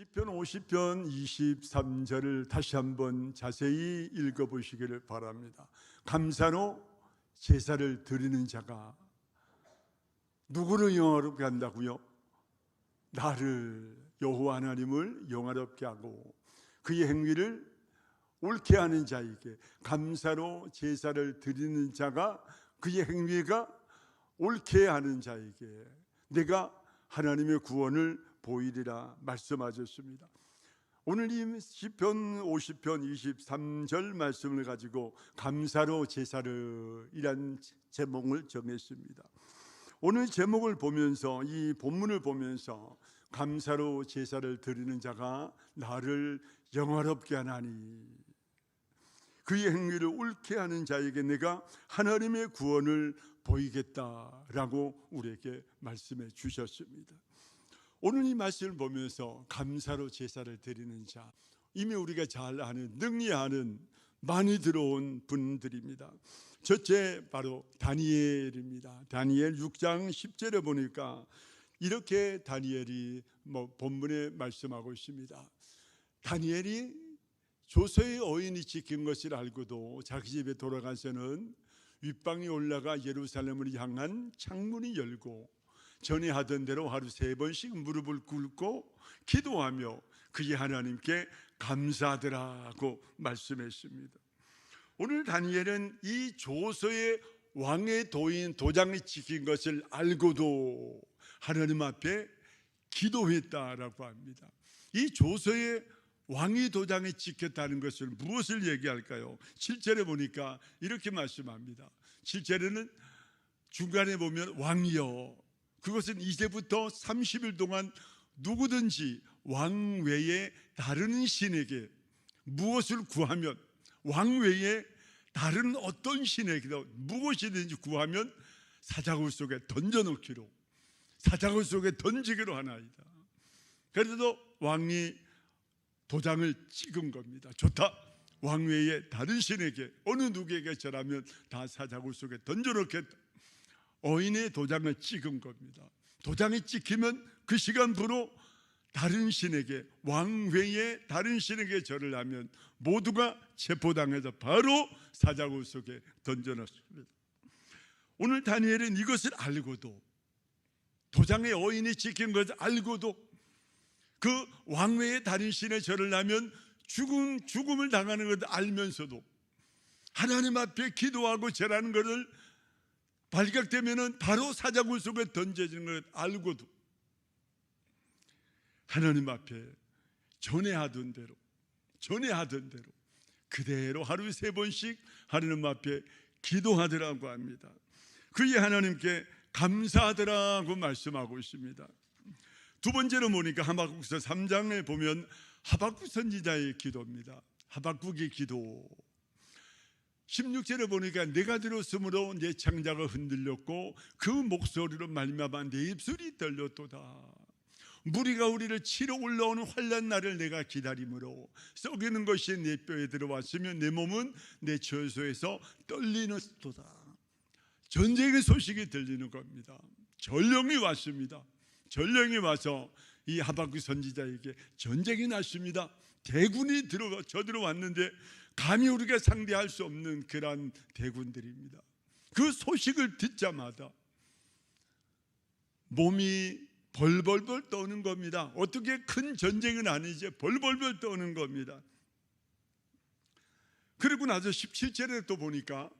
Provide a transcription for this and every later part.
시편 50편 23절을 다시 한번 자세히 읽어보시기를 바랍니다. 감사로 제사를 드리는 자가 누구를 영화롭게 한다고요? 나를, 여호와 하나님을 영화롭게 하고 그의 행위를 옳게 하는 자에게, 감사로 제사를 드리는 자가 그의 행위가 옳게 하는 자에게 내가 하나님의 구원을 보이리라 말씀하셨습니다. 오늘 이 시편 50편 23절 말씀을 가지고 감사로 제사를 이란 제목을 정했습니다. 오늘 제목을 보면서, 이 본문을 보면서 감사로 제사를 드리는 자가 나를 영화롭게 하나니 그의 행위를 옳게 하는 자에게 내가 하나님의 구원을 보이겠다라고 우리에게 말씀해 주셨습니다. 오늘 이 말씀을 보면서 감사로 제사를 드리는 자, 이미 우리가 잘 아는, 능히 아는 많이 들어온 분들입니다. 첫째 바로 다니엘입니다. 다니엘 6장 10절에 보니까 이렇게 다니엘이 본문에 말씀하고 있습니다. 다니엘이 조서의 어인이 지킨 것을 알고도 자기 집에 돌아가서는 윗방에 올라가 예루살렘을 향한 창문이 열고 전에 하던 대로 하루 3번씩 무릎을 꿇고 기도하며 그의 하나님께 감사하더라고 말씀했습니다. 오늘 다니엘은 이 조서의 왕의 도장이 찍힌 것을 알고도 하나님 앞에 기도했다라고 합니다. 이 조서의 왕의 도장이 찍혔다는 것을 무엇을 얘기할까요? 7절에 보니까 이렇게 말씀합니다. 7절에는 중간에 보면 왕이여, 그것은 이제부터 30일 동안 누구든지 왕 외에 다른 신에게 무엇을 구하면, 왕 외에 다른 어떤 신에게도 무엇이든지 구하면 사자굴 속에 던져놓기로, 사자굴 속에 던지기로 하나이다. 그래도 왕이 도장을 찍은 겁니다. 좋다, 왕 외에 다른 신에게 어느 누구에게 절하면 다 사자굴 속에 던져놓겠다. 어인의 도장을 찍은 겁니다. 도장이 찍히면 그 시간부로 다른 신에게, 왕 외에 다른 신에게 절을 하면 모두가 체포당해서 바로 사자굴 속에 던져놨습니다. 오늘 다니엘은 이것을 알고도, 도장의 어인이 찍힌 것을 알고도 그 왕 외에 다른 신에 절을 하면 죽음을 당하는 것을 알면서도 하나님 앞에 기도하고 절하는 것을 발각되면 바로 사자굴 속에 던져지는 걸 알고도 하나님 앞에 전에 하던 대로 그대로 하루에 3번씩 하나님 앞에 기도하더라고 합니다. 그의 하나님께 감사하더라고 말씀하고 있습니다. 두 번째로 보니까 하박국서 3장에 보면 하박국 선지자의 기도입니다. 하박국의 기도 16절에 보니까 내가 들었으므로 내 창자가 흔들렸고 그 목소리로 말미암아 내 입술이 떨렸도다. 무리가 우리를 치러 올라오는 환난 날을 내가 기다림으로 썩이는 것이 내 뼈에 들어왔으며 내 몸은 내 처소에서 떨리는도다. 전쟁의 소식이 들리는 겁니다. 전령이 왔습니다. 전령이 와서 이 하박국 선지자에게 전쟁이 났습니다. 대군이 쳐들어왔는데 감히 우리가 상대할 수 없는 그러한 대군들입니다. 그 소식을 듣자마자 몸이 벌벌벌 떠는 겁니다. 어떻게 큰 전쟁은 아니지 벌벌벌 떠는 겁니다. 그리고 나서 17절에 또 보니까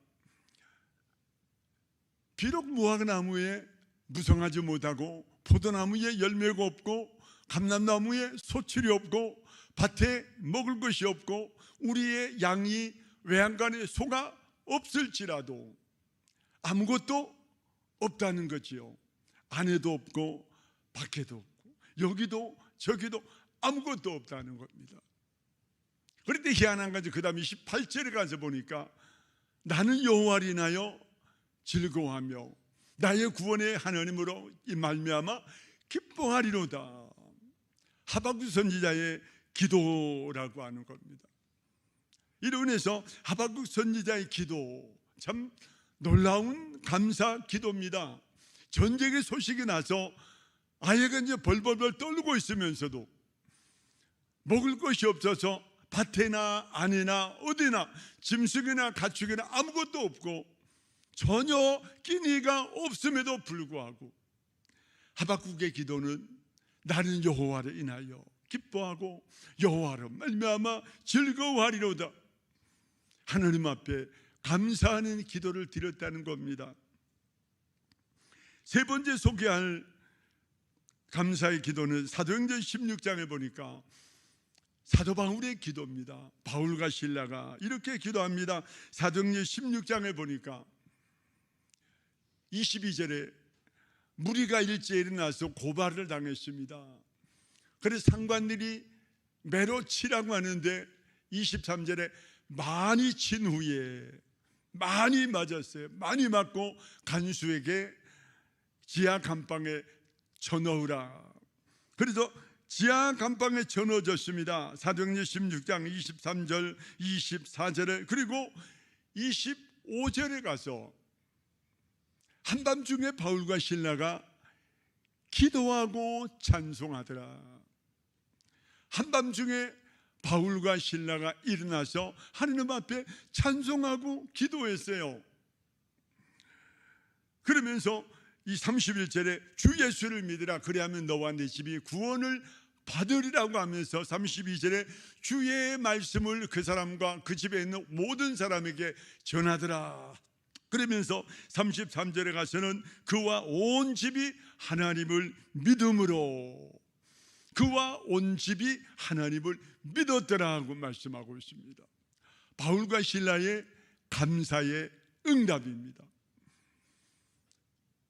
비록 무화과나무에 무성하지 못하고 포도나무에 열매가 없고 감람나무에 소출이 없고 밭에 먹을 것이 없고 우리의 양이 외양간에 소가 없을지라도 아무것도 없다는 거지요. 안에도 없고 밖에도 없고 여기도 저기도 아무것도 없다는 겁니다. 그런데 희한한 거죠. 그 다음에 18절에 가서 보니까 나는 여호와를 인하여 즐거워하며 나의 구원의 하나님으로 이 말미암아 기뻐하리로다. 하박국 선지자의 기도라고 하는 겁니다. 이로 인해서 하박국 선지자의 기도 참 놀라운 감사 기도입니다. 전쟁의 소식이 나서 아예가 이제 벌벌벌 떨고 있으면서도 먹을 것이 없어서 밭에나 안에나 어디나 짐승이나 가축이나 아무것도 없고 전혀 끼니가 없음에도 불구하고 하박국의 기도는 나는 여호와를 인하여 기뻐하고 여호와로 말미암아 즐거워하리로다. 하나님 앞에 감사하는 기도를 드렸다는 겁니다. 세 번째 소개할 감사의 기도는 사도행전 16장에 보니까 사도 바울의 기도입니다. 바울과 실라가 이렇게 기도합니다. 사도행전 16장에 보니까 22절에 무리가 일제에 일어나서 고발을 당했습니다. 그래서 상관들이 매로 치라고 하는데 23절에 많이 친 후에 많이 맞았어요. 많이 맞고 간수에게 지하 감방에 쳐넣으라. 그래서 지하 감방에 쳐넣어졌습니다. 사도행전 16장 23절 24절에 그리고 25절에 가서 한밤중에 바울과 실라가 기도하고 찬송하더라. 한밤중에 바울과 실라가 일어나서 하나님 앞에 찬송하고 기도했어요. 그러면서 이 31절에 주 예수를 믿으라 그리하면 너와 네 집이 구원을 받으리라고 하면서 32절에 주의 말씀을 그 사람과 그 집에 있는 모든 사람에게 전하더라. 그러면서 33절에 가서는 그와 온 집이 하나님을 믿음으로 그와 온 집이 하나님을 믿었더라고 말씀하고 있습니다. 바울과 실라의 감사의 응답입니다.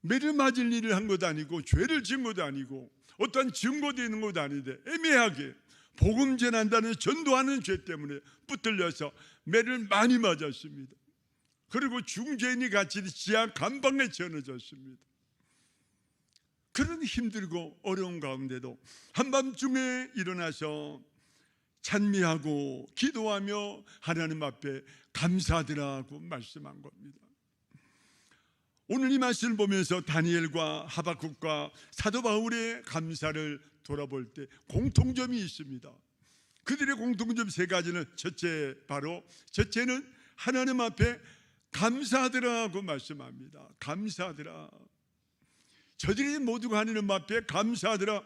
매를 맞을 일을 한 것도 아니고 죄를 지은 것도 아니고 어떠한 증거도 있는 것도 아닌데 애매하게 복음 전한다는 전도하는 죄 때문에 붙들려서 매를 많이 맞았습니다. 그리고 중죄인이 같이 지하 감방에 전해졌습니다. 그런 힘들고 어려운 가운데도 한밤중에 일어나서 찬미하고 기도하며 하나님 앞에 감사하더라고 말씀한 겁니다. 오늘 이 말씀을 보면서 다니엘과 하박국과 사도 바울의 감사를 돌아볼 때 공통점이 있습니다. 그들의 공통점 세 가지는 첫째는 하나님 앞에 감사하더라고 말씀합니다. 감사하더라. 저들이 모두가 하나님 앞에 감사하더라.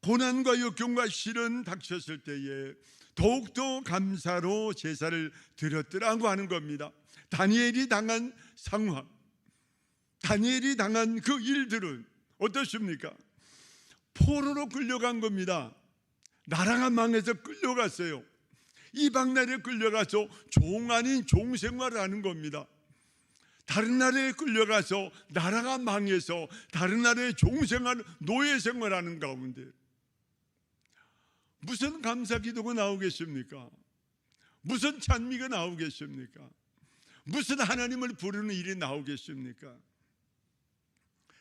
고난과 역경과 시련 닥쳤을 때에 더욱더 감사로 제사를 드렸더라고 하는 겁니다. 다니엘이 당한 상황, 다니엘이 당한 그 일들은 어떻습니까? 포로로 끌려간 겁니다. 나라가 망해서 끌려갔어요. 이방 나라에 끌려가서 종 아닌 종 생활을 하는 겁니다. 다른 나라에 끌려가서 나라가 망해서 다른 나라의 종 생활, 노예 생활하는 가운데 무슨 감사 기도가 나오겠습니까? 무슨 찬미가 나오겠습니까? 무슨 하나님을 부르는 일이 나오겠습니까?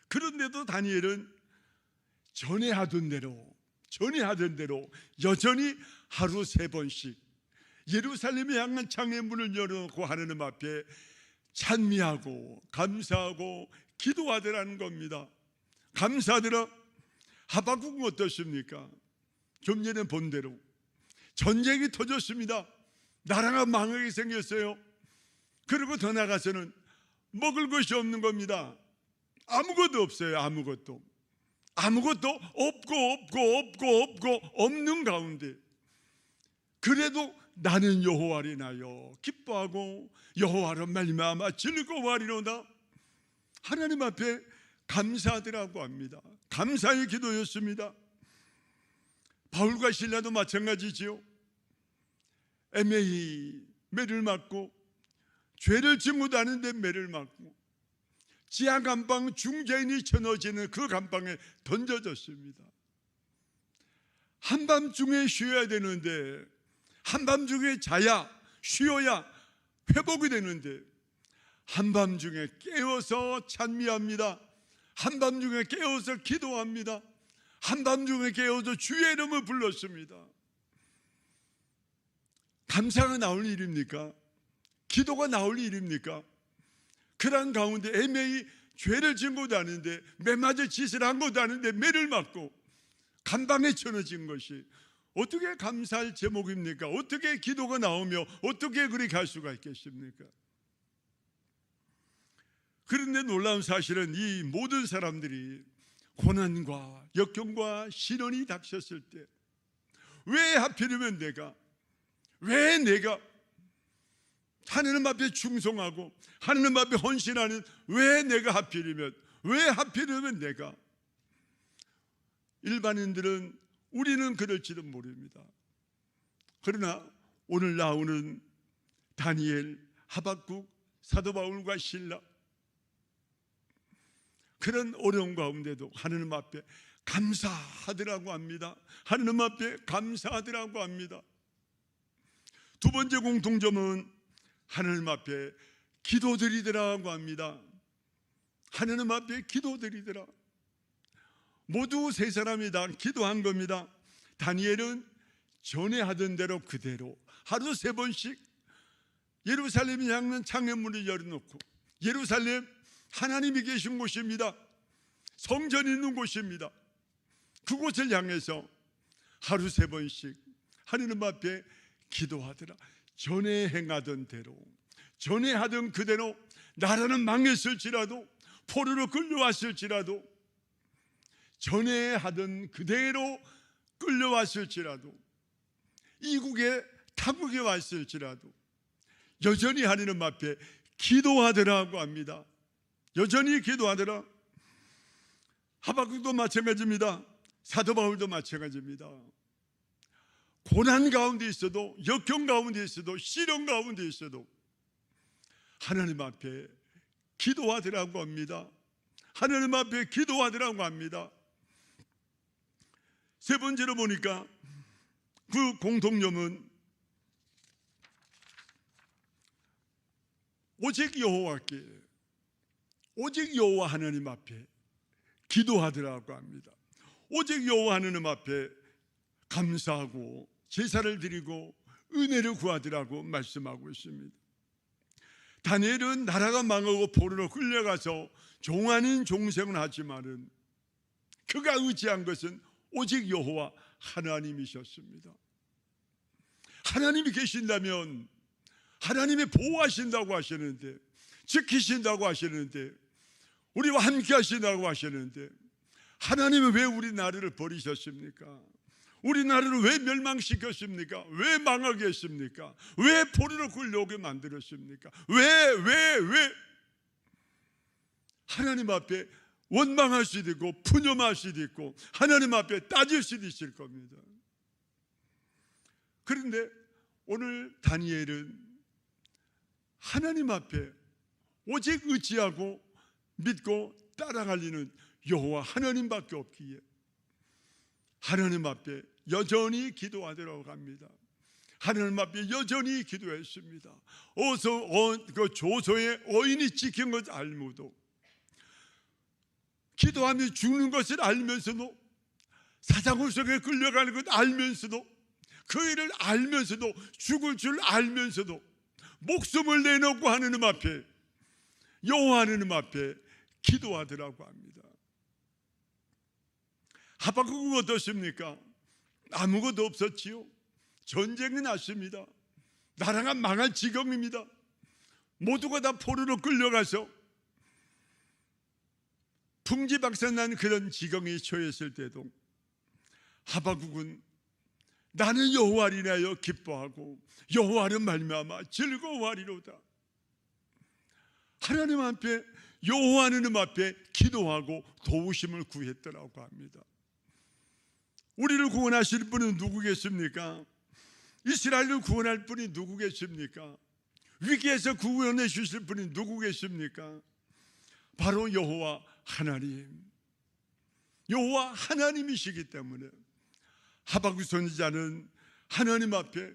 그런데도 다니엘은 전에 하던 대로 여전히 하루 3번씩 예루살렘에 향한 창의 문을 열어놓고 하나님 앞에 찬미하고 감사하고 기도하더라는 겁니다. 감사하더라. 하박국은 어떻습니까? 좀 전에 본 대로 전쟁이 터졌습니다. 나라가 망하게 생겼어요. 그리고 더 나가서는 먹을 것이 없는 겁니다. 아무것도 없어요. 아무것도 없고 없는 가운데 그래도 나는 여호와를 인하여 기뻐하고 여호와로 말미암아 즐거워하리로다. 하나님 앞에 감사하더라고 합니다. 감사의 기도였습니다. 바울과 실라도 마찬가지지요. 애매히 매를 맞고 죄를 지은 것도 아닌데 매를 맞고 지하 감방 중재인이 쳐넣어지는 그 감방에 던져졌습니다. 한밤중에 쉬어야 되는데 한밤중에 자야 쉬어야 회복이 되는데 한밤중에 깨어서 찬미합니다. 한밤중에 깨어서 기도합니다. 한밤중에 깨어서 주의 이름을 불렀습니다. 감사가 나올 일입니까? 기도가 나올 일입니까? 그런 가운데 애매히 죄를 지은 것도 아닌데 매맞을 짓을 한 것도 아닌데 매를 맞고 감방에 쳐넣어진 것이 어떻게 감사할 제목입니까? 어떻게 기도가 나오며 어떻게 그렇게 할 수가 있겠습니까? 그런데 놀라운 사실은 이 모든 사람들이 고난과 역경과 시련이 닥쳤을 때 왜 하필이면 왜 내가 하나님 앞에 충성하고 하나님 앞에 헌신하는 왜 하필이면 내가 일반인들은 우리는 그럴지도 모릅니다. 그러나 오늘 나오는 다니엘, 하박국, 사도 바울과 실라 그런 어려움 가운데도 하나님 앞에 감사하더라고 합니다. 하나님 앞에 감사하더라고 합니다. 두 번째 공통점은 하나님 앞에 기도드리더라고 합니다. 하나님 앞에 기도드리더라. 모두 세 사람이 다 기도한 겁니다. 다니엘은 전에 하던 대로 그대로 하루 3번씩 예루살렘 향하는 창문을 열어놓고, 예루살렘 하나님이 계신 곳입니다. 성전이 있는 곳입니다. 그곳을 향해서 하루 3번씩 하나님 앞에 기도하더라. 전에 행하던 대로, 전에 하던 그대로, 나라는 망했을지라도, 포로로 끌려왔을지라도, 전에 하던 그대로 끌려왔을지라도, 이국에 타국에 왔을지라도 여전히 하나님 앞에 기도하더라고 합니다. 여전히 기도하더라. 하박국도 마찬가지입니다. 사도 바울도 마찬가지입니다. 고난 가운데 있어도, 역경 가운데 있어도, 시련 가운데 있어도 하나님 앞에 기도하더라고 합니다. 하나님 앞에 기도하더라고 합니다. 세 번째로 보니까 그 공통점은 오직 여호와께, 오직 여호와 하나님 앞에 기도하더라고 합니다. 오직 여호와 하나님 앞에 감사하고 제사를 드리고 은혜를 구하더라고 말씀하고 있습니다. 다니엘은 나라가 망하고 포로로 끌려가서 종 아닌 종생을 하지만은 그가 의지한 것은 오직 여호와 하나님이셨습니다. 하나님이 계신다면 하나님이 보호하신다고 하시는데, 지키신다고 하시는데, 우리와 함께 하신다고 하시는데, 하나님은 왜 우리 나라를 버리셨습니까? 우리 나라를 왜 멸망시켰습니까? 왜 망하게 했습니까? 왜 포로로 끌려오게 만들었습니까? 왜? 하나님 앞에 원망할 수도 있고 푸념할 수도 있고 하나님 앞에 따질 수도 있을 겁니다. 그런데 오늘 다니엘은 하나님 앞에 오직 의지하고 믿고 따라가려는 여호와 하나님밖에 없기에 하나님 앞에 여전히 기도하더라고 합니다. 하나님 앞에 여전히 기도했습니다. 그 조소의 어인이 지킨 것 알고도, 기도하며 죽는 것을 알면서도, 사자굴 속에 끌려가는 것 알면서도, 그 일을 알면서도, 죽을 줄 알면서도 목숨을 내놓고 하나님 앞에, 여호와 하나님 앞에 기도하더라고 합니다. 하박국은 어떻습니까? 아무것도 없었지요. 전쟁이 났습니다. 나라가 망할 지경입니다. 모두가 다 포로로 끌려가서 풍지박산난 그런 지경에 처했을 때도 하박국은 나는 여호와를 인하여 기뻐하고 여호와를 말미암아 즐거워하리로다. 하나님 앞에, 여호와 하나님 앞에 기도하고 도우심을 구했더라고 합니다. 우리를 구원하실 분은 누구겠습니까? 이스라엘을 구원할 분이 누구겠습니까? 위기에서 구원해 주실 분이 누구겠습니까? 바로 여호와 하나님, 여호와 하나님이시기 때문에 하박국 선지자는 하나님 앞에,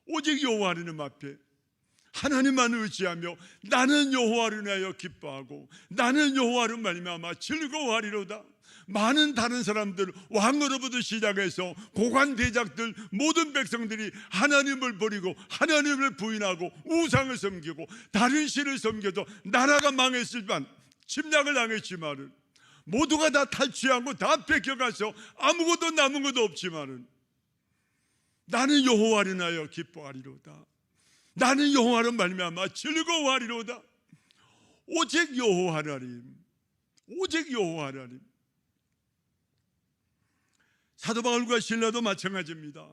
오직 여호와 하나님 앞에 하나님만 의지하며 나는 여호와를 인하여 기뻐하고 나는 여호와를 말미암아 즐거워하리로다. 많은 다른 사람들, 왕으로부터 시작해서 고관 대작들, 모든 백성들이 하나님을 버리고 하나님을 부인하고 우상을 섬기고 다른 신을 섬겨도 나라가 망했지만, 침략을 당했지만은, 모두가 다 탈취하고 다 뺏겨가서 아무것도 남은 것도 없지만은 나는 여호와를 인하여 기뻐하리로다. 나는 여호와로 말미암아 즐거워하리로다. 오직 여호와 하나님, 오직 여호와 하나님. 사도 바울과 실라도 마찬가지입니다.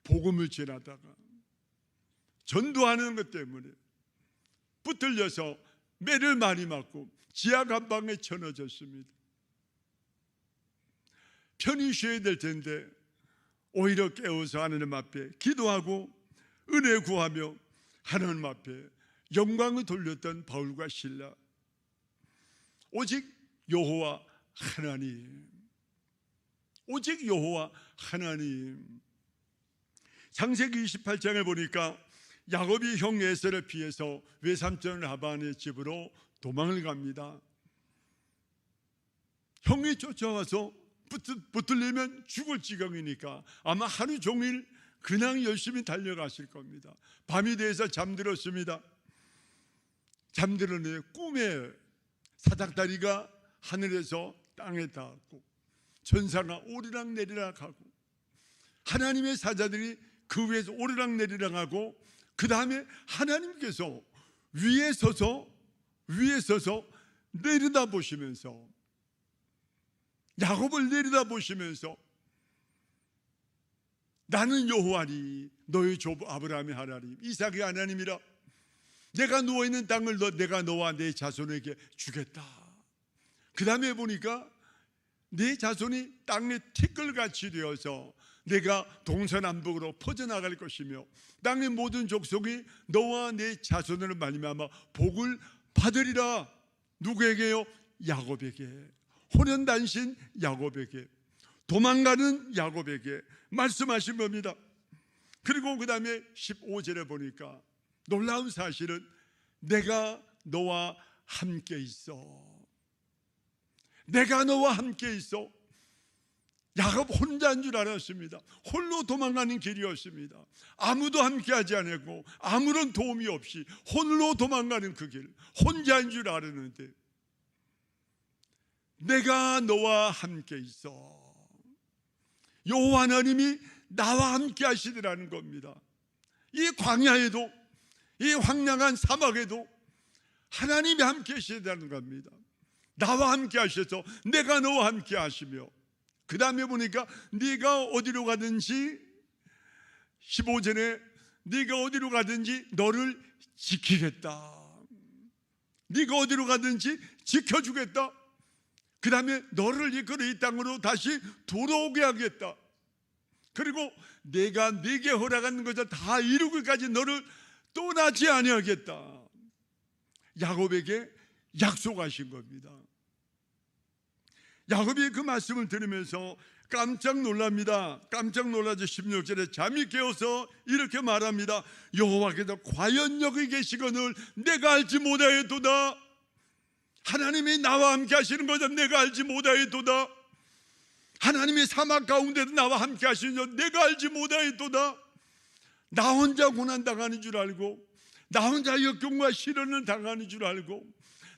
복음을 전하다가 전도하는 것 때문에 붙들려서 매를 많이 맞고 지하 감방에 쳐넣어졌습니다. 편히 쉬어야 될 텐데 오히려 깨워서 하나님 앞에 기도하고 은혜 구하며 하나님 앞에 영광을 돌렸던 바울과 실라. 오직 여호와 하나님, 오직 여호와 하나님. 창세기 28장을 보니까 야곱이 형 에서를 피해서 외삼촌 라반의 집으로 도망을 갑니다. 형이 쫓아와서 붙들리면 죽을 지경이니까 아마 하루 종일 그냥 열심히 달려갔을 겁니다. 밤이 돼서 잠들었습니다. 잠들었는데 꿈에 사닥다리가 하늘에서 땅에 닿았고 천사가 오르락 내리락 하고 하나님의 사자들이 그 위에서 오르락 내리락 하고 그 다음에 하나님께서 위에 서서 내려다보시면서 야곱을 내려다보시면서 나는 여호와니 너의 조부 아브라함의 하나님 이삭의 하나님이라. 내가 누워있는 땅을 내가 너와 내 자손에게 주겠다. 그 다음에 보니까 내 자손이 땅에 티끌같이 되어서 내가 동서남북으로 퍼져나갈 것이며 땅의 모든 족속이 너와 내 자손으로 말미암아 복을 받으리라. 누구에게요? 야곱에게. 호련단신 야곱에게, 도망가는 야곱에게 말씀하신 겁니다. 그리고 그 다음에 15절에 보니까 놀라운 사실은 내가 너와 함께 있어. 내가 너와 함께 있어. 야곱 혼자인 줄 알았습니다. 홀로 도망가는 길이었습니다. 아무도 함께하지 않았고 아무런 도움이 없이 홀로 도망가는 그 길, 혼자인 줄 알았는데 내가 너와 함께 있어. 여호와 하나님이 나와 함께 하시더라는 겁니다. 이 광야에도 이 황량한 사막에도 하나님이 함께 하시더라는 겁니다. 나와 함께 하셔서 내가 너와 함께 하시며 그 다음에 보니까 네가 어디로 가든지 15절에 네가 어디로 가든지 너를 지키겠다. 네가 어디로 가든지 지켜주겠다. 그 다음에 너를 이끌어 이 땅으로 다시 돌아오게 하겠다. 그리고 내가 네게 허락한 것을 다 이루기까지 너를 떠나지 아니하겠다. 야곱에게 약속하신 겁니다. 야곱이 그 말씀을 들으면서 깜짝 놀랍니다. 깜짝 놀라서 16절에 잠이 깨어서 이렇게 말합니다. 여호와께서 과연 여기 계시거늘 내가 알지 못하였도다. 하나님이 나와 함께 하시는 것을 내가 알지 못하였도다. 하나님이 사막 가운데도 나와 함께 하시는 것 내가 알지 못하였도다. 나 혼자 고난당하는 줄 알고 나 혼자 역경과 시련을 당하는 줄 알고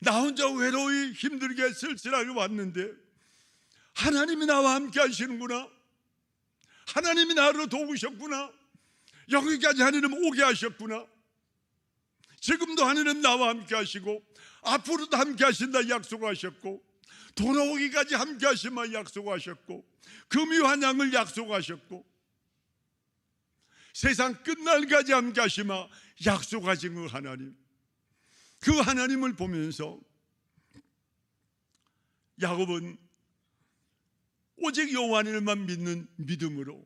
나 혼자 외로이 힘들게 쓸쓸하게 왔는데 하나님이 나와 함께 하시는구나. 하나님이 나를 도우셨구나. 여기까지 하나님 오게 하셨구나. 지금도 하나님 나와 함께 하시고 앞으로도 함께 하신다 약속하셨고 돌아오기까지 함께 하시마 약속하셨고 금유한 양을 약속하셨고 세상 끝날까지 함께 하시마 약속하신 그 하나님, 그 하나님을 보면서 야곱은 오직 여호와를 믿는 믿음으로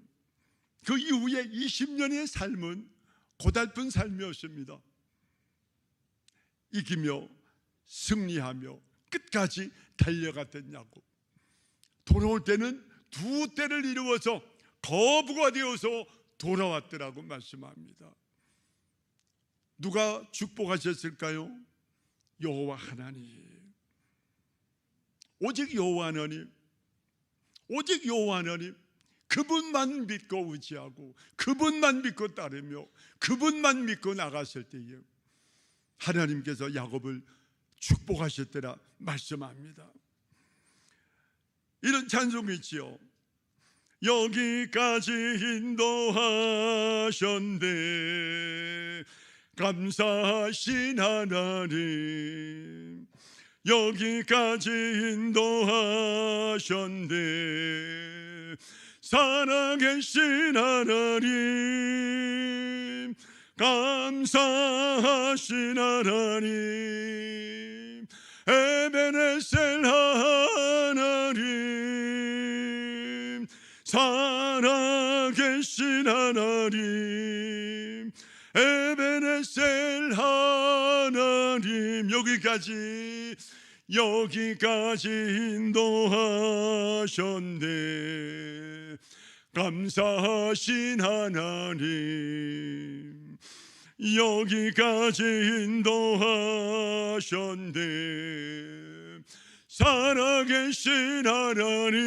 그 이후에 20년의 삶은 고달픈 삶이었습니다. 이기며 승리하며 끝까지 달려갔던 야곱, 돌아올 때는 두 때를 이루어서 거부가 되어서 돌아왔더라고 말씀합니다. 누가 축복하셨을까요? 여호와 하나님. 오직 여호와 하나님, 오직 여호와 하나님, 그분만 믿고 의지하고 그분만 믿고 따르며 그분만 믿고 나갔을 때에 하나님께서 야곱을 축복하셨더라 말씀합니다. 이런 찬송이 있지요. 여기까지 인도하셨네. 감사하신 하나님, 여기까지 인도하셨네. 살아계신 하나님, 감사하신 하나님, 에베네셀 하나님, 살아계신 하나님, 에베네셀 하나님, 여기까지 인도하셨네. 감사하신 하나님, 여기까지 인도하셨네. 살아계신 하나님,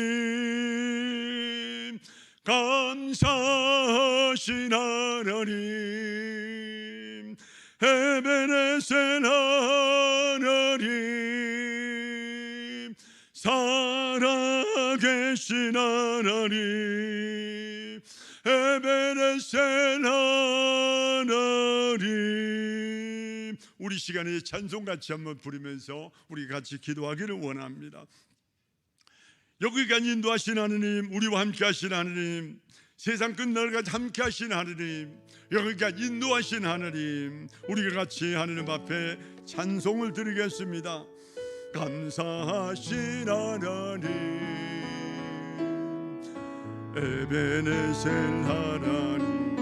감사하신 하나님, 에베네셀 하나님, 살아계신 하나님, 에베네셀 하나님. 우리 시간에 찬송 같이 한번 부르면서 우리 같이 기도하기를 원합니다. 여기까지 인도하신 하나님, 우리와 함께 하신 하나님, 세상 끝날까지 함께 하신 하나님, 여기까지 인도하신 하나님, 우리가 같이 하나님 앞에 찬송을 드리겠습니다. 감사하신 하나님, 에베네셀 하나님,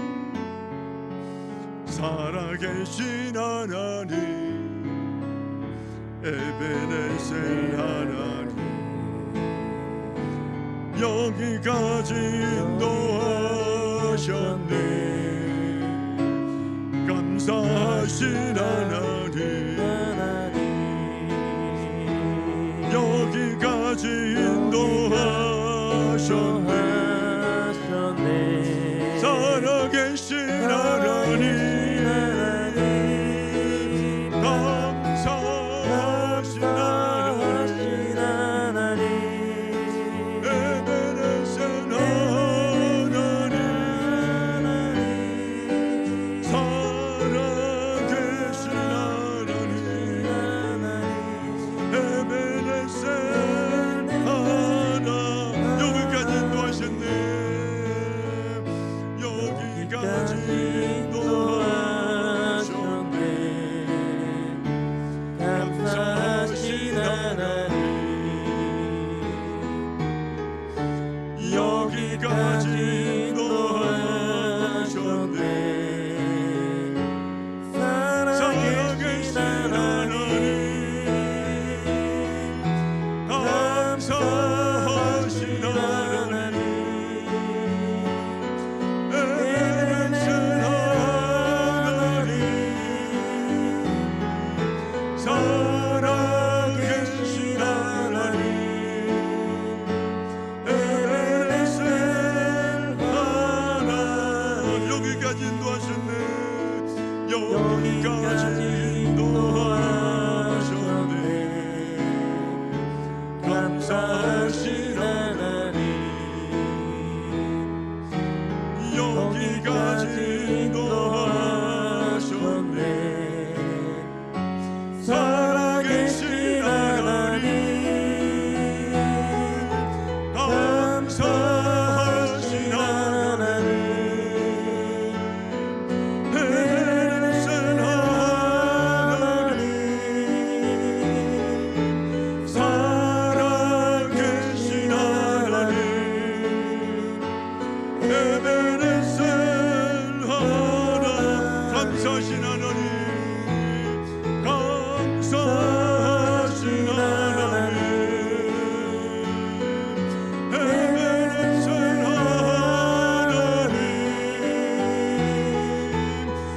살아계신 하나님, 에베네셀 하나님, 여기까지 인도하셨네. 감사하신 하나님, 여기까지 인도하셨네. 살아계신 하나님, 감사하신 하나님, 에베네셀 하나님, 살아계신 하나님, 에베네셀 하나. 여기까지 인도하셨네. 여기까지 인도하셨네. 감사하신 하나님, 여기까지 인도하셨네. 살아계신 하나님, 감사하신 하나님, 에베네셀 하나님, 살아계신 하나님, 에베네셀 하나. 여기까지 인도하셨네. 여기까지 인도하셨네. 감사하신 하나님, 여기까지 인도하셨네. 살아계신 하나님, 감사하신 하나님, 에베네셀 하나님, 살아계신 하나님, 에베네셀 하나. 감사하신 하나님, 감사하신 하나님, 에베네셀 하나님,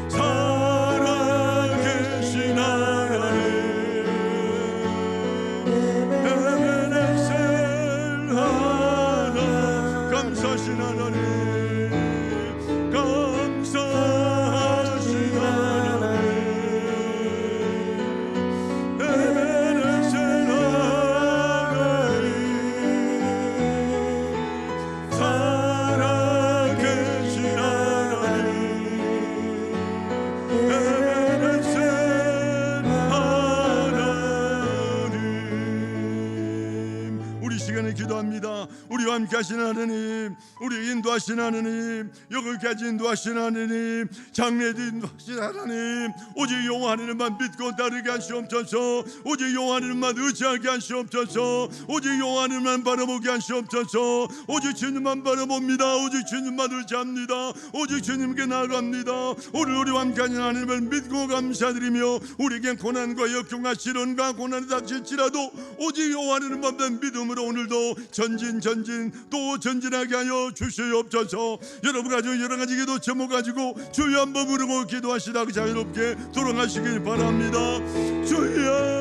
살아계신 하나님, 에베네셀 하나. 감사하신 하나님, 감사하신 하나님, 함께 하시는 하느님, 우리 인도하시는 하느님, 여기까지 인도하시는 하느님, 장래도 인도하시는 하느님, 오직 여호와 하느님만 믿고 따르게 하시옵소서. 오직 여호와 하느님만 의지하게 하시옵소서. 오직 여호와 하느님만 바라보게 하시옵소서. 오직 주님만 바라봅니다. 오직 주님만 의지합니다. 오직 주님께 나아갑니다. 오늘 우리와 함께하는 하나님을 믿고 감사드리며, 우리에게 고난과 역경과 시련과 고난이 닥칠지라도 오직 여호와 하느님만 믿음으로 오늘도 전진 또 전진하게 하여 주시옵소서. 여러분 가지고 여러 가지 기도 제목 가지고 주여 한번 부르고 기도하시다 자유롭게 돌아가시길 바랍니다. 주여